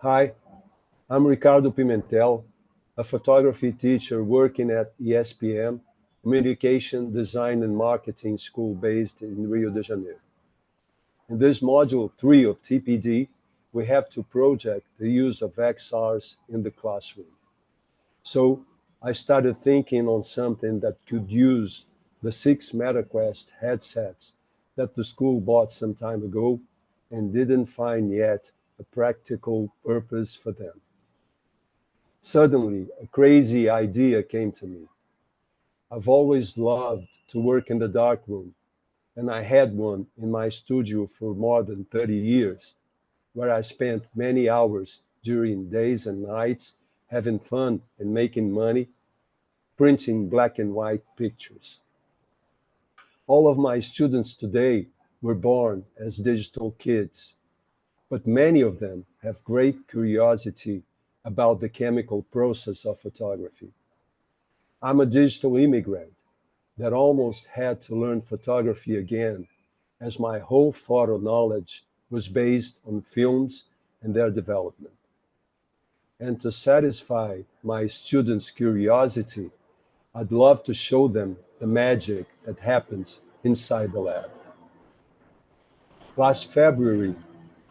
Hi, I'm Ricardo Pimentel, a photography teacher working at ESPM, Communication, Design and Marketing School based in Rio de Janeiro. In this module 3 of TPD, we have to project the use of XRs in the classroom. So I started thinking on something that could use the 6 MetaQuest headsets that the school bought some time ago and didn't find yet a practical purpose for them. Suddenly, a crazy idea came to me. I've always loved to work in the darkroom, and I had one in my studio for more than 30 years, where I spent many hours during days and nights having fun and making money, printing black and white pictures. All of my students today were born as digital kids, but many of them have great curiosity about the chemical process of photography. I'm a digital immigrant that almost had to learn photography again, as my whole photo knowledge was based on films and their development. And to satisfy my students' curiosity, I'd love to show them the magic that happens inside the lab. Last February,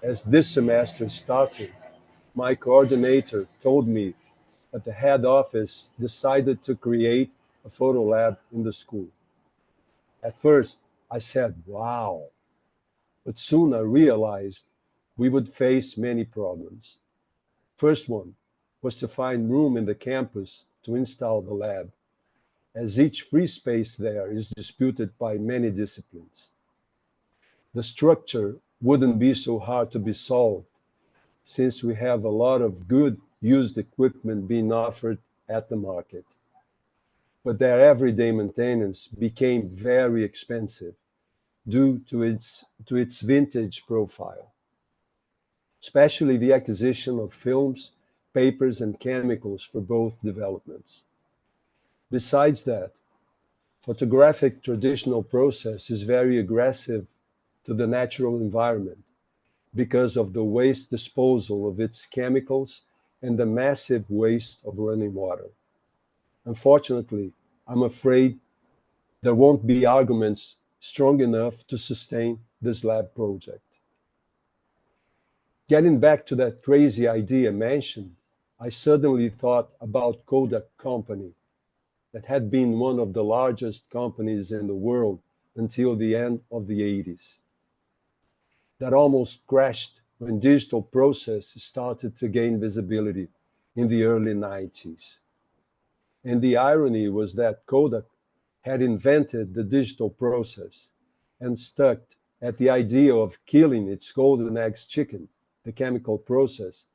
as this semester started, my coordinator told me that the head office decided to create a photo lab in the school. At first, I said, wow, but soon I realized we would face many problems. First one was to find room in the campus to install the lab, as each free space there is disputed by many disciplines. The structure wouldn't be so hard to be solved, since we have a lot of good used equipment being offered at the market. But their everyday maintenance became very expensive due to its vintage profile, especially the acquisition of films, papers, and chemicals for both developments. Besides that, photographic traditional process is very aggressive to the natural environment because of the waste disposal of its chemicals and the massive waste of running water. Unfortunately, I'm afraid there won't be arguments strong enough to sustain this lab project. Getting back to that crazy idea mentioned, I suddenly thought about Kodak Company, that had been one of the largest companies in the world until the end of the 80s, that almost crashed when digital process started to gain visibility in the early 90s. And the irony was that Kodak had invented the digital process and stuck at the idea of killing its golden eggs chicken, the chemical process,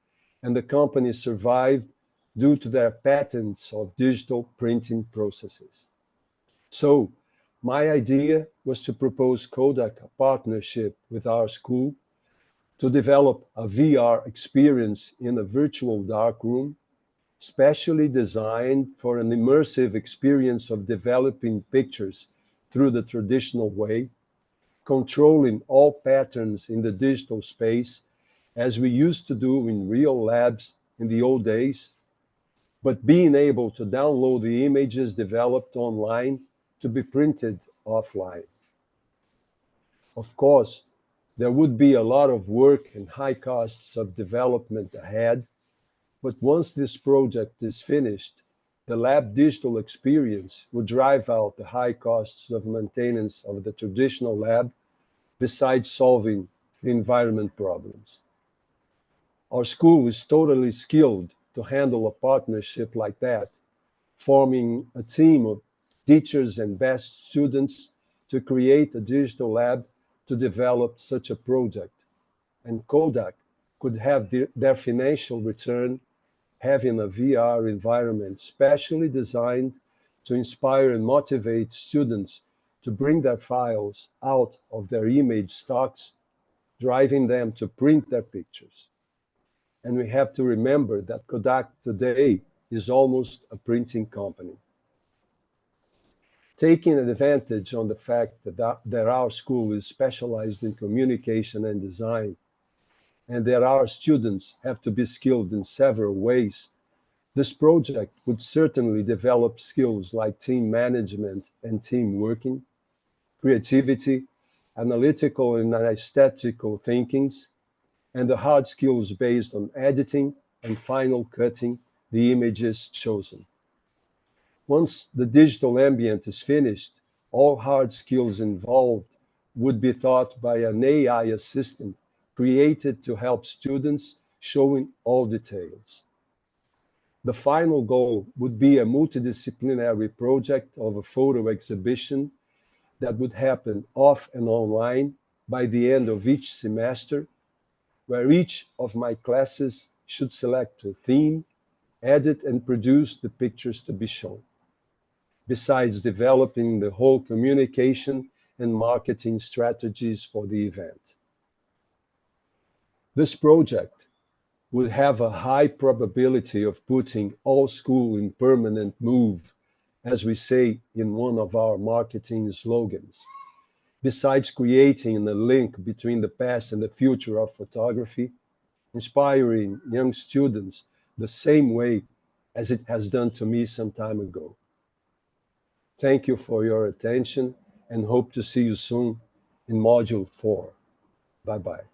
and the company survived due to their patents of digital printing processes. So, my idea was to propose Kodak a partnership with our school to develop a VR experience in a virtual darkroom specially designed for an immersive experience of developing pictures through the traditional way, controlling all patterns in the digital space as we used to do in real labs in the old days, but being able to download the images developed online to be printed offline. Of course, there would be a lot of work and high costs of development ahead, but once this project is finished, the lab digital experience will drive out the high costs of maintenance of the traditional lab, besides solving the environment problems. Our school is totally skilled to handle a partnership like that, forming a team of teachers and best students to create a digital lab to develop such a project. And Kodak could have their financial return having a VR environment specially designed to inspire and motivate students to bring their files out of their image stocks, driving them to print their pictures. And we have to remember that Kodak today is almost a printing company. Taking advantage on the fact that our school is specialized in communication and design, and that our students have to be skilled in several ways, this project would certainly develop skills like team management and team working, creativity, analytical and aesthetical thinkings, and the hard skills based on editing and final cutting the images chosen. Once the digital ambient is finished, all hard skills involved would be taught by an AI assistant created to help students showing all details. The final goal would be a multidisciplinary project of a photo exhibition that would happen off and online by the end of each semester, where each of my classes should select a theme, edit and produce the pictures to be shown, besides developing the whole communication and marketing strategies for the event. This project would have a high probability of putting all school in permanent move, as we say in one of our marketing slogans, besides creating a link between the past and the future of photography, inspiring young students the same way as it has done to me some time ago. Thank you for your attention and hope to see you soon in Module 4. Bye-bye.